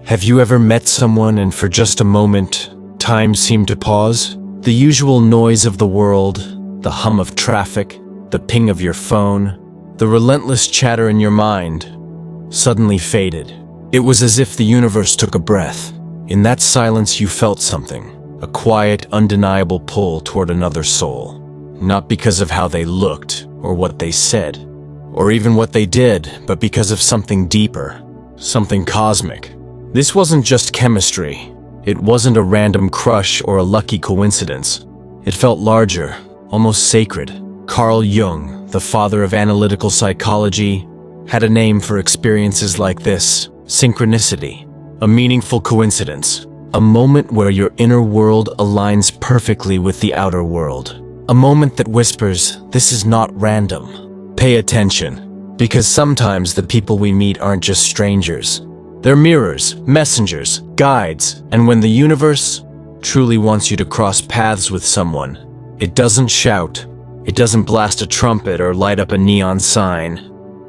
Have you ever met someone and for just a moment, time seemed to pause? The usual noise of the world, the hum of traffic, the ping of your phone, the relentless chatter in your mind, suddenly faded. It was as if the universe took a breath. In that silence you felt something, a quiet, undeniable pull toward another soul. Not because of how they looked, or what they said, or even what they did, but because of something deeper, something cosmic. This wasn't just chemistry. It wasn't a random crush or a lucky coincidence. It felt larger, almost sacred. Carl Jung, the father of analytical psychology, had a name for experiences like this: synchronicity. A meaningful coincidence. A moment where your inner world aligns perfectly with the outer world. A moment that whispers, "This is not random. Pay attention." Because sometimes the people we meet aren't just strangers. They're mirrors, messengers, guides, and when the universe truly wants you to cross paths with someone, it doesn't shout, it doesn't blast a trumpet or light up a neon sign.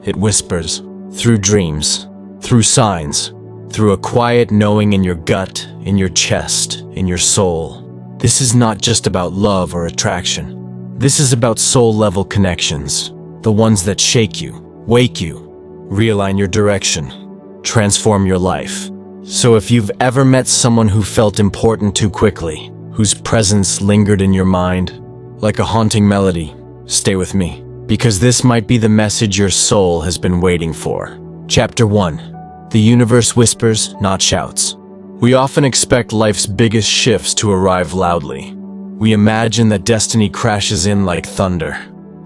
It whispers, through dreams, through signs, through a quiet knowing in your gut, in your chest, in your soul. This is not just about love or attraction. This is about soul-level connections, the ones that shake you, wake you, realign your direction, transform your life. So if you've ever met someone who felt important too quickly, whose presence lingered in your mind, like a haunting melody, stay with me, because this might be the message your soul has been waiting for. Chapter 1. The universe whispers, not shouts. We often expect life's biggest shifts to arrive loudly. We imagine that destiny crashes in like thunder.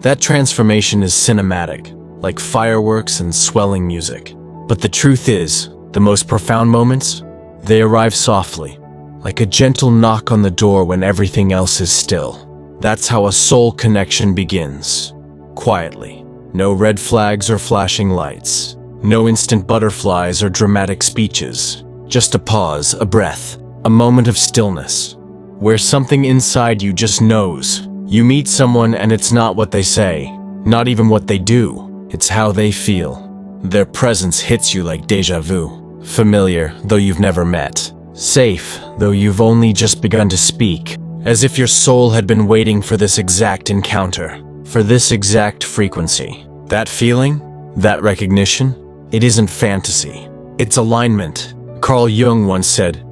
That transformation is cinematic, like fireworks and swelling music. But the truth is, the most profound moments, they arrive softly, like a gentle knock on the door when everything else is still. That's how a soul connection begins. Quietly. No red flags or flashing lights. No instant butterflies or dramatic speeches. Just a pause, a breath, a moment of stillness, where something inside you just knows. You meet someone and it's not what they say, not even what they do, it's how they feel. Their presence hits you like déjà vu. Familiar, though you've never met. Safe, though you've only just begun to speak. As if your soul had been waiting for this exact encounter, for this exact frequency. That feeling, that recognition, it isn't fantasy. It's alignment. Carl Jung once said,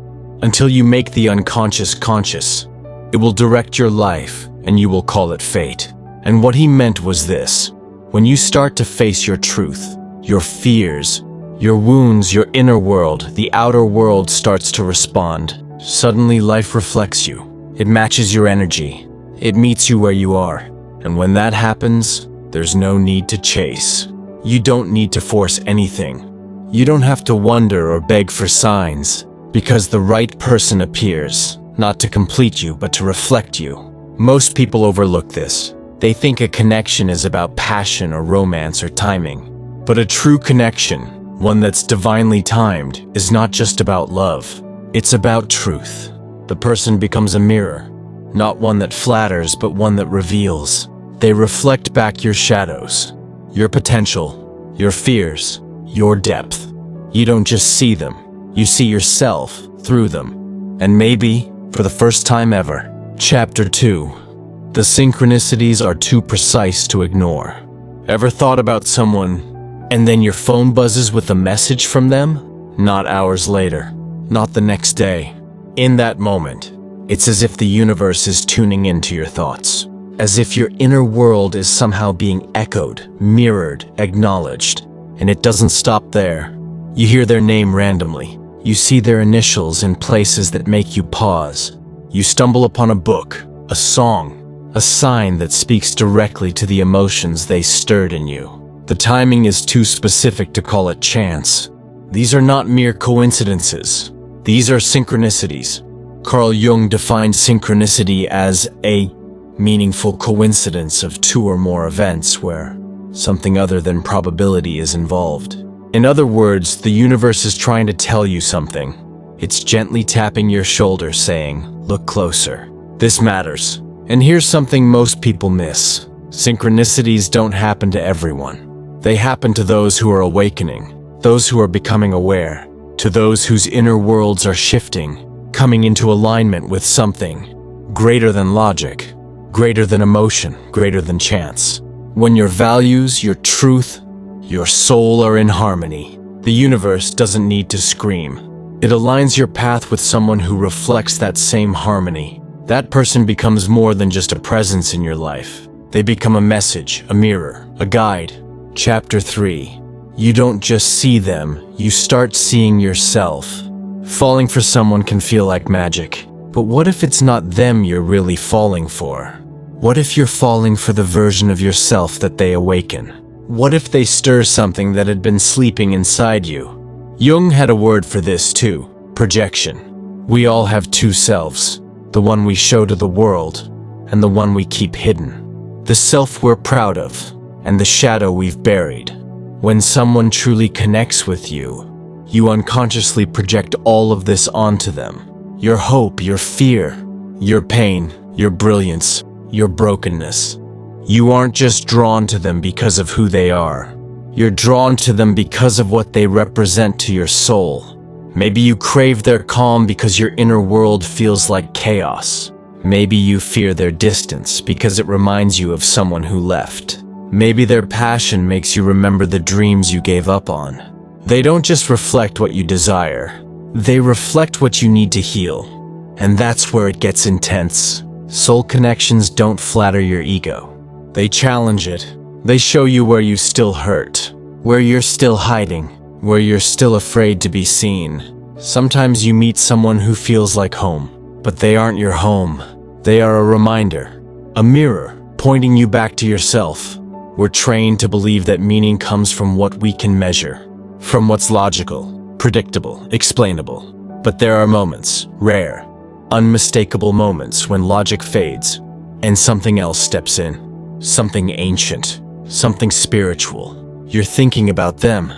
"Until you make the unconscious conscious, it will direct your life and you will call it fate." And what he meant was this: when you start to face your truth, your fears, your wounds, your inner world, the outer world starts to respond. Suddenly life reflects you. It matches your energy. It meets you where you are. And when that happens, there's no need to chase. You don't need to force anything. You don't have to wonder or beg for signs, because the right person appears, not to complete you, but to reflect you. Most people overlook this. They think a connection is about passion or romance or timing. But a true connection, one that's divinely timed, is not just about love. It's about truth. The person becomes a mirror, not one that flatters, but one that reveals. They reflect back your shadows, your potential, your fears, your depth. You don't just see them, you see yourself through them. And maybe, for the first time ever. Chapter 2. The synchronicities are too precise to ignore. Ever thought about someone, and then your phone buzzes with a message from them? Not hours later, not the next day. In that moment, it's as if the universe is tuning into your thoughts. As if your inner world is somehow being echoed, mirrored, acknowledged. And it doesn't stop there. You hear their name randomly. You see their initials in places that make you pause. You stumble upon a book, a song, a sign that speaks directly to the emotions they stirred in you. The timing is too specific to call it chance. These are not mere coincidences. These are synchronicities. Carl Jung defined synchronicity as a meaningful coincidence of two or more events where something other than probability is involved. In other words, the universe is trying to tell you something. It's gently tapping your shoulder saying, "Look closer. This matters." And here's something most people miss. Synchronicities don't happen to everyone. They happen to those who are awakening, those who are becoming aware. to those whose inner worlds are shifting, coming into alignment with something greater than logic, greater than emotion, greater than chance. When your values, your truth, your soul are in harmony, the universe doesn't need to scream. It aligns your path with someone who reflects that same harmony. That person becomes more than just a presence in your life. They become a message, a mirror, a guide. Chapter 3. You don't just see them, you start seeing yourself. Falling for someone can feel like magic. But what if it's not them you're really falling for? What if you're falling for the version of yourself that they awaken? What if they stir something that had been sleeping inside you? Jung had a word for this too: projection. We all have two selves, the one we show to the world, and the one we keep hidden. The self we're proud of, and the shadow we've buried. When someone truly connects with you, you unconsciously project all of this onto them. Your hope, your fear, your pain, your brilliance, your brokenness. You aren't just drawn to them because of who they are. You're drawn to them because of what they represent to your soul. Maybe you crave their calm because your inner world feels like chaos. Maybe you fear their distance because it reminds you of someone who left. Maybe their passion makes you remember the dreams you gave up on. They don't just reflect what you desire. They reflect what you need to heal. And that's where it gets intense. Soul connections don't flatter your ego. They challenge it. They show you where you still hurt, where you're still hiding, where you're still afraid to be seen. Sometimes you meet someone who feels like home. But they aren't your home. They are a reminder, a mirror, pointing you back to yourself. We're trained to believe that meaning comes from what we can measure, from what's logical, predictable, explainable. But there are moments, rare, unmistakable moments when logic fades and something else steps in. Something ancient, something spiritual. You're thinking about them,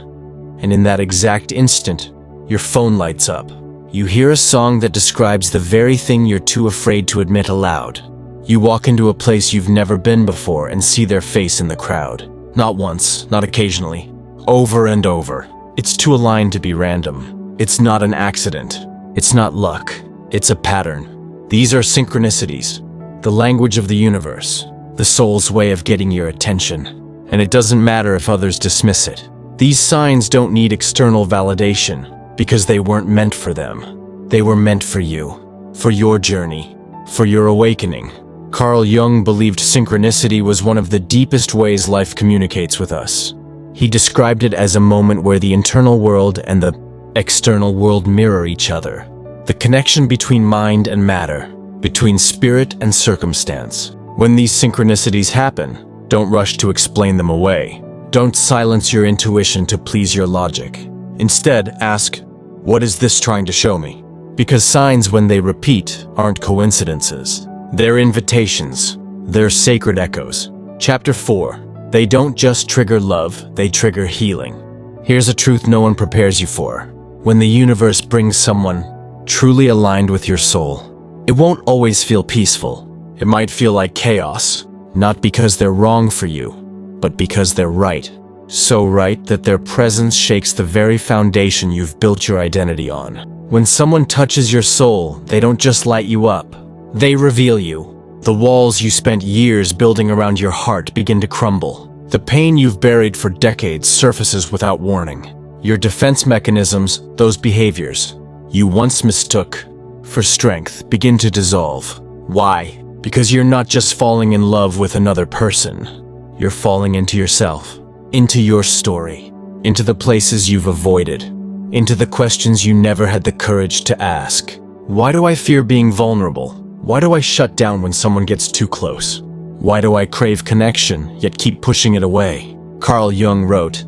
and in that exact instant, your phone lights up. You hear a song that describes the very thing you're too afraid to admit aloud. You walk into a place you've never been before and see their face in the crowd. Not once, not occasionally. Over and over. It's too aligned to be random. It's not an accident. It's not luck. It's a pattern. These are synchronicities, the language of the universe, the soul's way of getting your attention. And it doesn't matter if others dismiss it. These signs don't need external validation, because they weren't meant for them. They were meant for you, for your journey, for your awakening. Carl Jung believed synchronicity was one of the deepest ways life communicates with us. He described it as a moment where the internal world and the external world mirror each other. The connection between mind and matter, between spirit and circumstance. When these synchronicities happen, don't rush to explain them away. Don't silence your intuition to please your logic. Instead, ask, what is this trying to show me? Because signs, when they repeat, aren't coincidences. They're invitations. They're sacred echoes. Chapter 4. They don't just trigger love, they trigger healing. Here's a truth no one prepares you for. When the universe brings someone truly aligned with your soul, it won't always feel peaceful. It might feel like chaos, not because they're wrong for you, but because they're right. So right that their presence shakes the very foundation you've built your identity on. When someone touches your soul, they don't just light you up. They reveal you. The walls you spent years building around your heart begin to crumble. The pain you've buried for decades surfaces without warning. Your defense mechanisms, those behaviors you once mistook for strength, begin to dissolve. Why? Because you're not just falling in love with another person. You're falling into yourself. Into your story, into the places you've avoided, into the questions you never had the courage to ask. Why do I fear being vulnerable? Why do I shut down when someone gets too close? Why do I crave connection, yet keep pushing it away? Carl Jung wrote,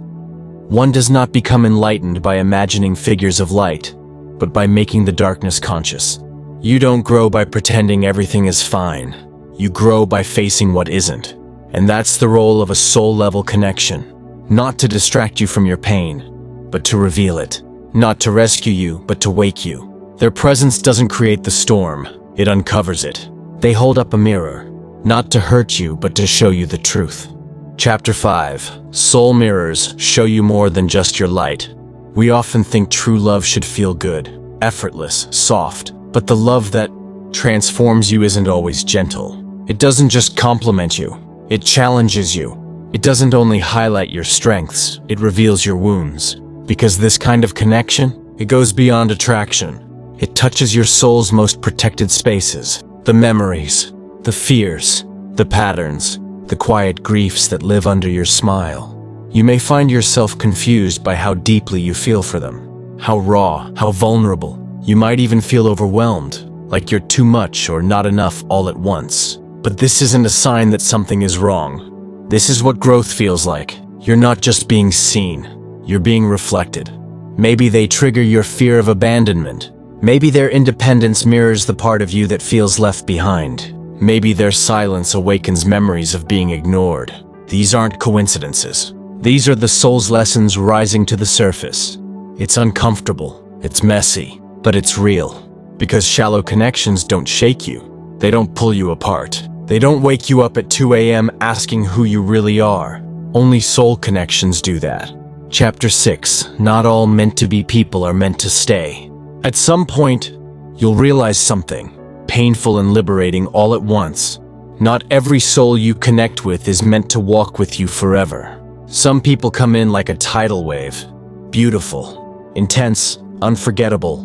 "One does not become enlightened by imagining figures of light, but by making the darkness conscious." You don't grow by pretending everything is fine. You grow by facing what isn't. And that's the role of a soul-level connection. Not to distract you from your pain, but to reveal it. Not to rescue you, but to wake you. Their presence doesn't create the storm, it uncovers it. They hold up a mirror, not to hurt you, but to show you the truth. Chapter 5. Soul mirrors show you more than just your light. We often think true love should feel good, effortless, soft, but the love that transforms you isn't always gentle. It doesn't just compliment you, it challenges you. It doesn't only highlight your strengths, it reveals your wounds. Because this kind of connection, it goes beyond attraction. It touches your soul's most protected spaces, the memories, the fears, the patterns, the quiet griefs that live under your smile. You may find yourself confused by how deeply you feel for them, how raw, how vulnerable. You might even feel overwhelmed, like you're too much or not enough all at once. But this isn't a sign that something is wrong. This is what growth feels like. You're not just being seen, you're being reflected. Maybe they trigger your fear of abandonment. Maybe their independence mirrors the part of you that feels left behind. Maybe their silence awakens memories of being ignored. These aren't coincidences. These are the soul's lessons rising to the surface. It's uncomfortable, it's messy, but it's real. Because shallow connections don't shake you. They don't pull you apart. They don't wake you up at 2 a.m. asking who you really are. Only soul connections do that. Chapter 6. Not all meant-to-be people are meant to stay. At some point, you'll realize something, painful and liberating all at once. Not every soul you connect with is meant to walk with you forever. Some people come in like a tidal wave, beautiful, intense, unforgettable,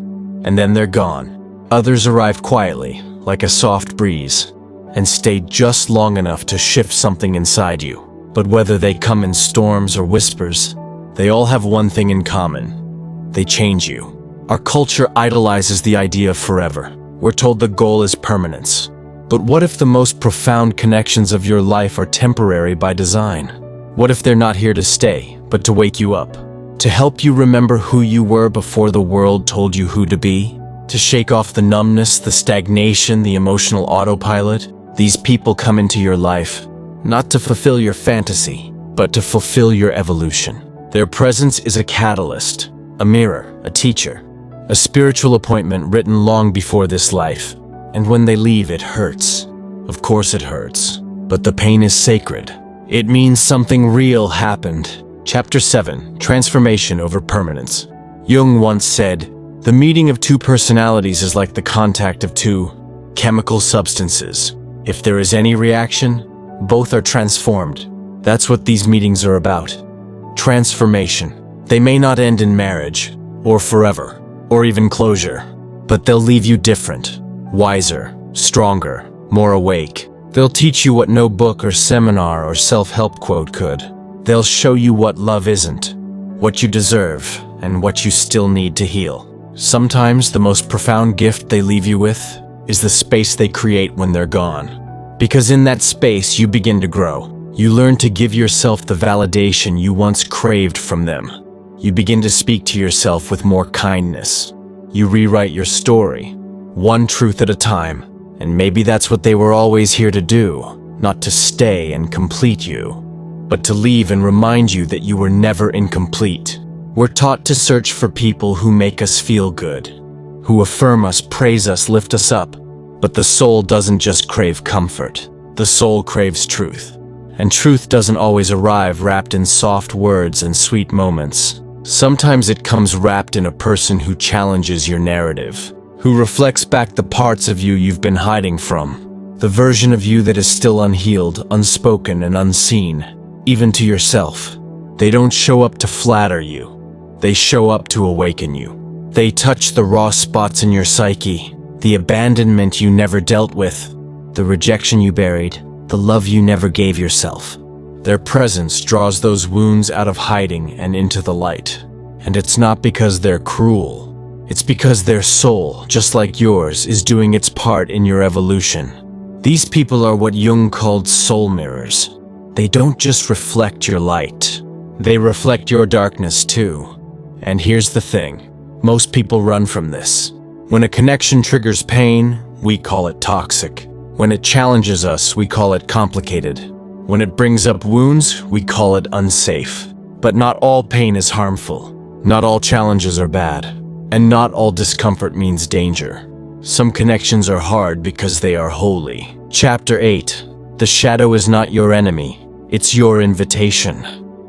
and then they're gone. Others arrive quietly, like a soft breeze, and stay just long enough to shift something inside you. But whether they come in storms or whispers, they all have one thing in common. They change you. Our culture idolizes the idea of forever. We're told the goal is permanence. But what if the most profound connections of your life are temporary by design? What if they're not here to stay, but to wake you up? To help you remember who you were before the world told you who to be? To shake off the numbness, the stagnation, the emotional autopilot? These people come into your life, not to fulfill your fantasy, but to fulfill your evolution. Their presence is a catalyst, a mirror, a teacher, a spiritual appointment written long before this life. And when they leave, it hurts. Of course it hurts, but the pain is sacred. It means something real happened. Chapter 7. Transformation over permanence. Jung once said, "The meeting of two personalities is like the contact of two chemical substances. If there is any reaction, both are transformed." That's what these meetings are about. Transformation. They may not end in marriage, or forever, or even closure, but they'll leave you different, wiser, stronger, more awake. They'll teach you what no book or seminar or self-help quote could. They'll show you what love isn't, what you deserve, and what you still need to heal. Sometimes the most profound gift they leave you with is the space they create when they're gone. Because in that space you begin to grow. You learn to give yourself the validation you once craved from them. You begin to speak to yourself with more kindness. You rewrite your story, one truth at a time. And maybe that's what they were always here to do, not to stay and complete you, but to leave and remind you that you were never incomplete. We're taught to search for people who make us feel good, who affirm us, praise us, lift us up. But the soul doesn't just crave comfort. The soul craves truth. And truth doesn't always arrive wrapped in soft words and sweet moments. Sometimes it comes wrapped in a person who challenges your narrative, who reflects back the parts of you you've been hiding from, the version of you that is still unhealed, unspoken, and unseen, even to yourself. They don't show up to flatter you. They show up to awaken you. They touch the raw spots in your psyche, the abandonment you never dealt with, the rejection you buried, the love you never gave yourself. Their presence draws those wounds out of hiding and into the light. And it's not because they're cruel. It's because their soul, just like yours, is doing its part in your evolution. These people are what Jung called soul mirrors. They don't just reflect your light. They reflect your darkness too. And here's the thing. Most people run from this. When a connection triggers pain, we call it toxic. When it challenges us, we call it complicated. When it brings up wounds, we call it unsafe. But not all pain is harmful. Not all challenges are bad. And not all discomfort means danger. Some connections are hard because they are holy. Chapter 8. The shadow is not your enemy. It's your invitation.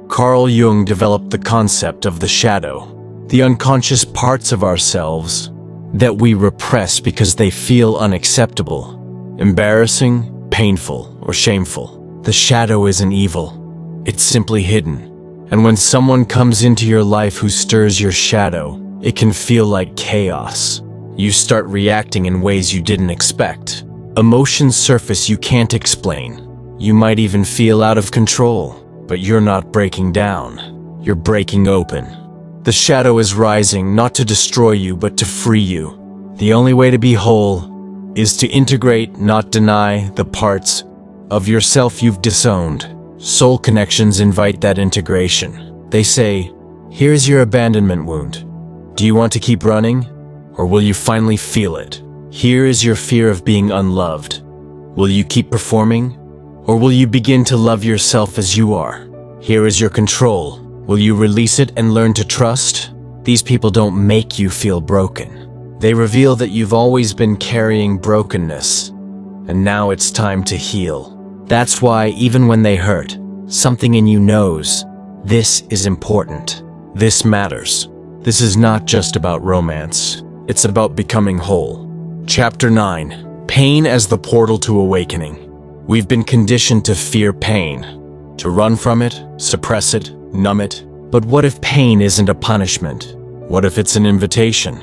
Carl Jung developed the concept of the shadow. the unconscious parts of ourselves that we repress because they feel unacceptable, embarrassing, painful, or shameful. The shadow isn't evil. It's simply hidden. And when someone comes into your life who stirs your shadow, it can feel like chaos. You start reacting in ways you didn't expect. Emotions surface you can't explain. You might even feel out of control, but you're not breaking down. You're breaking open. The shadow is rising not to destroy you, but to free you. The only way to be whole is to integrate, not deny, the parts of yourself you've disowned. Soul connections invite that integration. They say, here's your abandonment wound. Do you want to keep running? Or will you finally feel it? Here is your fear of being unloved. Will you keep performing? Or will you begin to love yourself as you are? Here is your control. Will you release it and learn to trust? These people don't make you feel broken. They reveal that you've always been carrying brokenness, and now it's time to heal. That's why, even when they hurt, something in you knows, this is important. This matters. This is not just about romance. It's about becoming whole. Chapter 9. Pain as the portal to awakening. We've been conditioned to fear pain, to run from it, suppress it, numb it. But what if pain isn't a punishment? What if it's an invitation?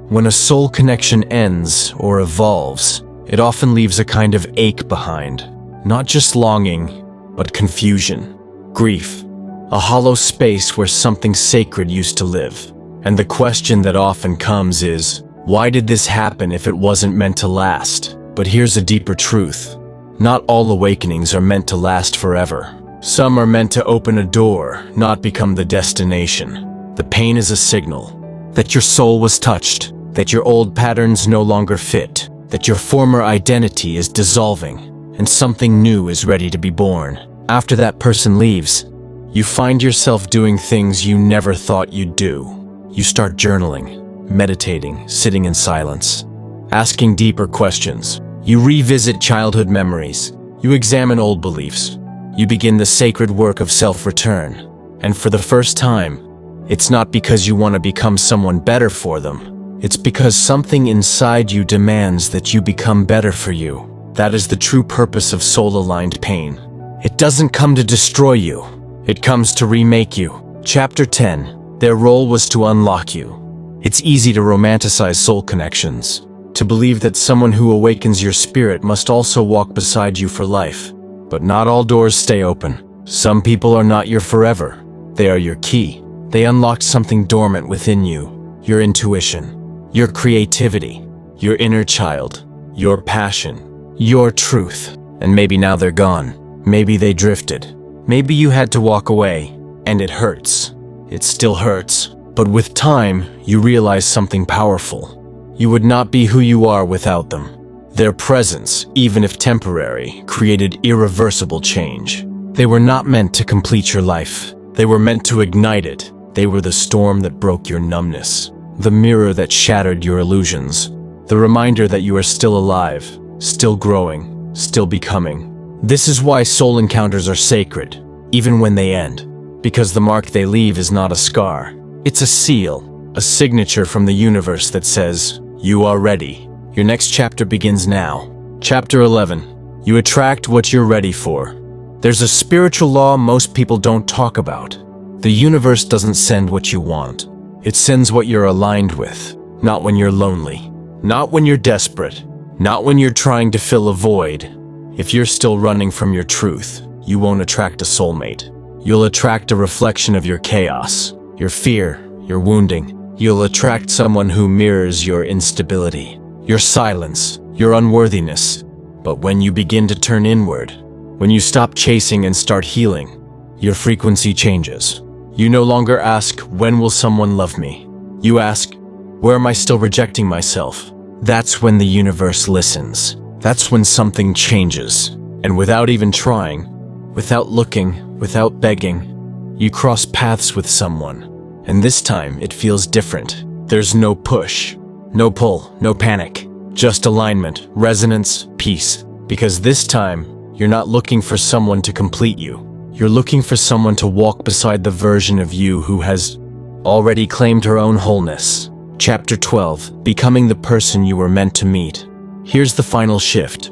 When a soul connection ends or evolves, it often leaves a kind of ache behind. Not just longing, but confusion, grief, a hollow space where something sacred used to live. And the question that often comes is, why did this happen if it wasn't meant to last? But here's a deeper truth. Not all awakenings are meant to last forever. Some are meant to open a door, not become the destination. The pain is a signal that your soul was touched, that your old patterns no longer fit, that your former identity is dissolving, and something new is ready to be born. After that person leaves, you find yourself doing things you never thought you'd do. You start journaling, meditating, sitting in silence, asking deeper questions. You revisit childhood memories. You examine old beliefs. You begin the sacred work of self-return. And for the first time, it's not because you want to become someone better for them. It's because something inside you demands that you become better for you. That is the true purpose of soul-aligned pain. It doesn't come to destroy you. It comes to remake you. Chapter 10. Their role was to unlock you. It's easy to romanticize soul connections, to believe that someone who awakens your spirit must also walk beside you for life. But not all doors stay open. Some people are not your forever. They are your key. They unlocked something dormant within you. Your intuition, your creativity, your inner child, your passion, your truth. And maybe now they're gone. Maybe they drifted. Maybe you had to walk away, and it hurts. It still hurts. But with time, you realize something powerful. You would not be who you are without them. Their presence, even if temporary, created irreversible change. They were not meant to complete your life. They were meant to ignite it. They were the storm that broke your numbness, the mirror that shattered your illusions, the reminder that you are still alive, still growing, still becoming. This is why soul encounters are sacred, even when they end, because the mark they leave is not a scar. It's a seal, a signature from the universe that says, you are ready. Your next chapter begins now. Chapter 11. You attract what you're ready for. There's a spiritual law most people don't talk about. The universe doesn't send what you want. It sends what you're aligned with. Not when you're lonely. Not when you're desperate. Not when you're trying to fill a void. If you're still running from your truth, you won't attract a soulmate. You'll attract a reflection of your chaos, your fear, your wounding. You'll attract someone who mirrors your instability, your silence, your unworthiness. But when you begin to turn inward, when you stop chasing and start healing, your frequency changes. You no longer ask, when will someone love me? You ask, where am I still rejecting myself? That's when the universe listens. That's when something changes. And without even trying, without looking, without begging, you cross paths with someone. And this time, it feels different. There's no push, no pull, no panic. Just alignment, resonance, peace. Because this time, you're not looking for someone to complete you. You're looking for someone to walk beside the version of you who has already claimed her own wholeness. Chapter 12, Becoming the Person You Were Meant to Meet. Here's the final shift.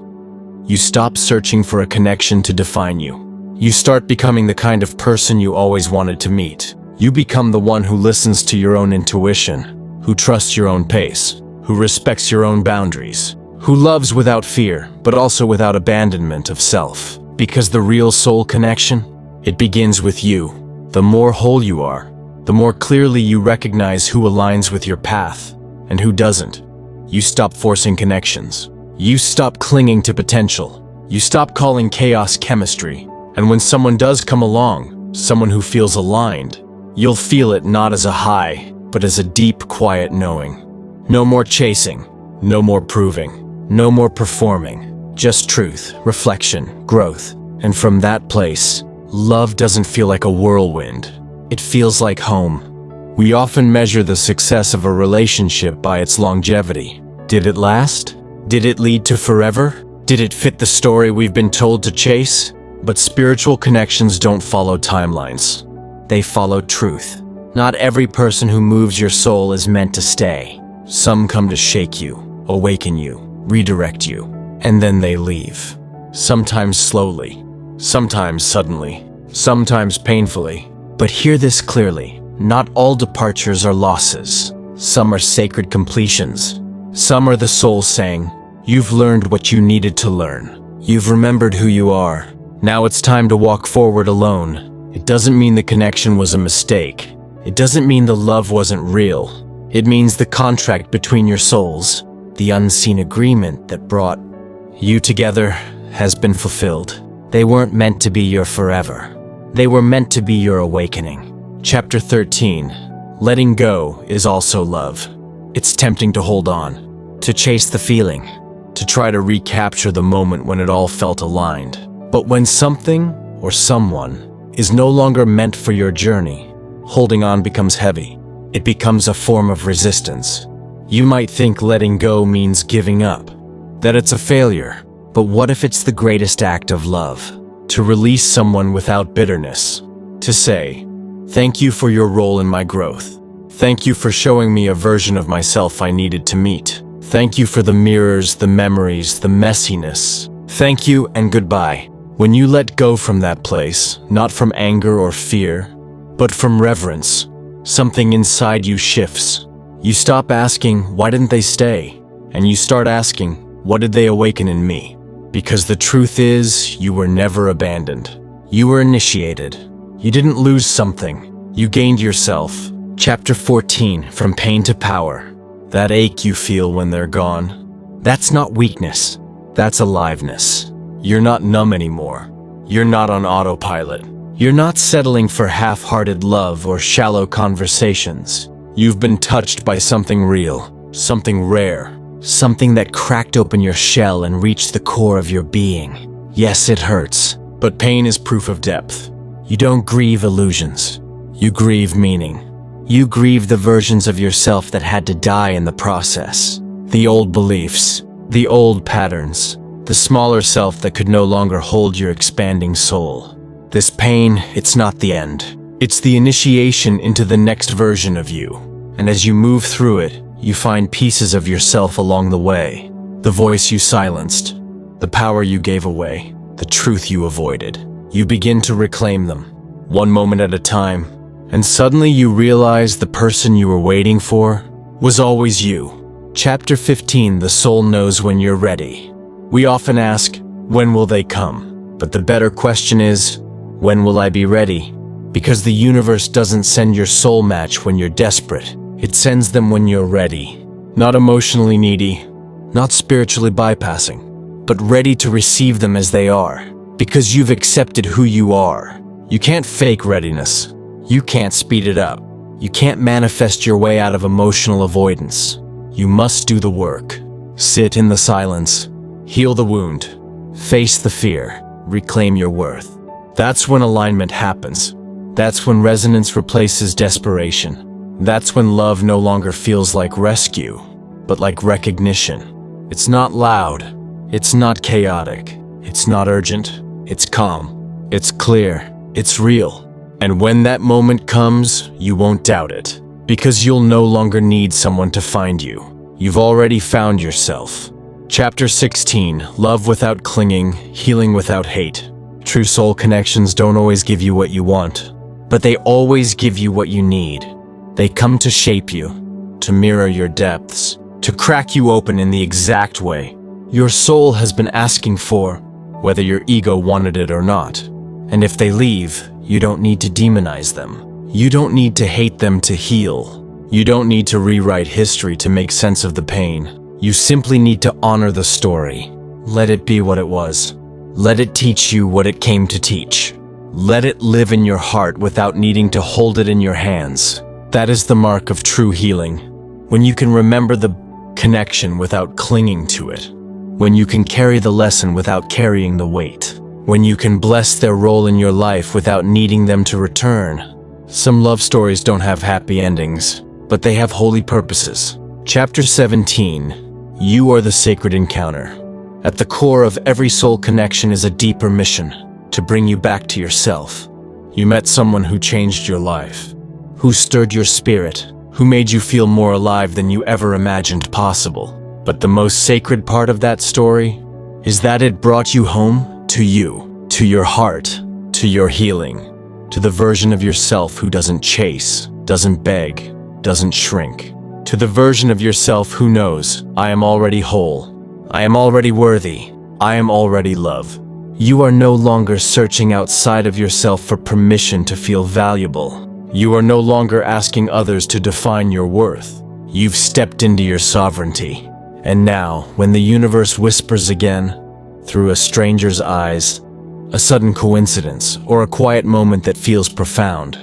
You stop searching for a connection to define you. You start becoming the kind of person you always wanted to meet. You become the one who listens to your own intuition, who trusts your own pace, who respects your own boundaries, who loves without fear, but also without abandonment of self. Because the real soul connection, it begins with you. The more whole you are, the more clearly you recognize who aligns with your path and who doesn't. You stop forcing connections. You stop clinging to potential. You stop calling chaos chemistry. And when someone does come along, someone who feels aligned, you'll feel it not as a high, but as a deep, quiet knowing. No more chasing, no more proving, no more performing. Just truth, reflection, growth. And from that place, love doesn't feel like a whirlwind. It feels like home. We often measure the success of a relationship by its longevity. Did it last? Did it lead to forever? Did it fit the story we've been told to chase? But spiritual connections don't follow timelines. They follow truth. Not every person who moves your soul is meant to stay. Some come to shake you, awaken you, redirect you, and then they leave. Sometimes slowly, sometimes suddenly, sometimes painfully. But hear this clearly, not all departures are losses. Some are sacred completions. Some are the soul saying, you've learned what you needed to learn. You've remembered who you are. Now it's time to walk forward alone. It doesn't mean the connection was a mistake. It doesn't mean the love wasn't real. It means the contract between your souls, the unseen agreement that brought you together, has been fulfilled. They weren't meant to be your forever. They were meant to be your awakening. Chapter 13. Letting go is also love. It's tempting to hold on, to chase the feeling, to try to recapture the moment when it all felt aligned. But when something or someone is no longer meant for your journey, holding on becomes heavy. It becomes a form of resistance. You might think letting go means giving up, that it's a failure. But what if it's the greatest act of love? To release someone without bitterness. To say, thank you for your role in my growth. Thank you for showing me a version of myself I needed to meet. Thank you for the mirrors, the memories, the messiness. Thank you and goodbye. When you let go from that place, not from anger or fear, but from reverence, something inside you shifts. You stop asking, why didn't they stay? And you start asking, what did they awaken in me? Because the truth is, you were never abandoned. You were initiated. You didn't lose something. You gained yourself. Chapter 14, From Pain to Power. That ache you feel when they're gone. That's not weakness. That's aliveness. You're not numb anymore. You're not on autopilot. You're not settling for half-hearted love or shallow conversations. You've been touched by something real, something rare, something that cracked open your shell and reached the core of your being. Yes, it hurts, but pain is proof of depth. You don't grieve illusions. You grieve meaning. You grieve the versions of yourself that had to die in the process. The old beliefs, the old patterns, the smaller self that could no longer hold your expanding soul. This pain, it's not the end. It's the initiation into the next version of you. And as you move through it, you find pieces of yourself along the way. The voice you silenced, the power you gave away, the truth you avoided. You begin to reclaim them, one moment at a time. And suddenly you realize the person you were waiting for was always you. Chapter 15, The Soul Knows When You're Ready. We often ask, when will they come? But the better question is, when will I be ready? Because the universe doesn't send your soul match when you're desperate. It sends them when you're ready. Not emotionally needy, not spiritually bypassing, but ready to receive them as they are. Because you've accepted who you are. You can't fake readiness. You can't speed it up. You can't manifest your way out of emotional avoidance. You must do the work. Sit in the silence. Heal the wound. Face the fear. Reclaim your worth. That's when alignment happens. That's when resonance replaces desperation. That's when love no longer feels like rescue, but like recognition. It's not loud. It's not chaotic. It's not urgent. It's calm. It's clear. It's real. And when that moment comes, you won't doubt it, because you'll no longer need someone to find you. You've already found yourself. Chapter 16, Love Without Clinging, Healing Without Hate. True soul connections don't always give you what you want, but they always give you what you need. They come to shape you, to mirror your depths, to crack you open in the exact way your soul has been asking for, whether your ego wanted it or not. And if they leave, you don't need to demonize them. You don't need to hate them to heal. You don't need to rewrite history to make sense of the pain. You simply need to honor the story. Let it be what it was. Let it teach you what it came to teach. Let it live in your heart without needing to hold it in your hands. That is the mark of true healing. When you can remember the connection without clinging to it. When you can carry the lesson without carrying the weight. When you can bless their role in your life without needing them to return. Some love stories don't have happy endings, but they have holy purposes. Chapter 17. You are the sacred encounter. At the core of every soul connection is a deeper mission, to bring you back to yourself. You met someone who changed your life, who stirred your spirit, who made you feel more alive than you ever imagined possible. But the most sacred part of that story is that it brought you home to you, to your heart, to your healing, to the version of yourself who doesn't chase, doesn't beg, doesn't shrink, to the version of yourself who knows, I am already whole, I am already worthy, I am already love. You are no longer searching outside of yourself for permission to feel valuable. You are no longer asking others to define your worth. You've stepped into your sovereignty. And now, when the universe whispers again, through a stranger's eyes, a sudden coincidence, or a quiet moment that feels profound,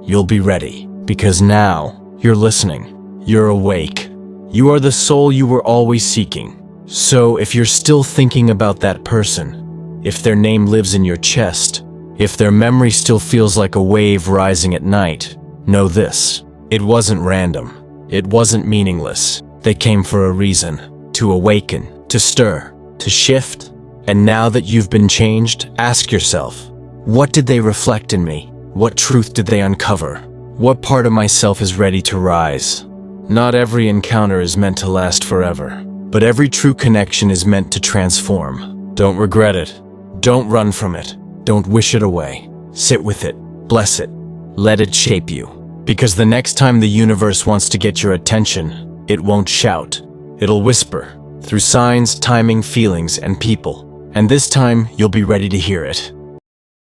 you'll be ready, because now you're listening, you're awake, you are the soul you were always seeking. So if you're still thinking about that person, if their name lives in your chest, if their memory still feels like a wave rising at night, know this: it wasn't random, it wasn't meaningless. They came for a reason, to awaken, to stir, to shift. And now that you've been changed, ask yourself, what did they reflect in me? What truth did they uncover? What part of myself is ready to rise? Not every encounter is meant to last forever, but every true connection is meant to transform. Don't regret it. Don't run from it. Don't wish it away. Sit with it. Bless it. Let it shape you. Because the next time the universe wants to get your attention, it won't shout. It'll whisper, through signs, timing, feelings, and people. And this time, you'll be ready to hear it.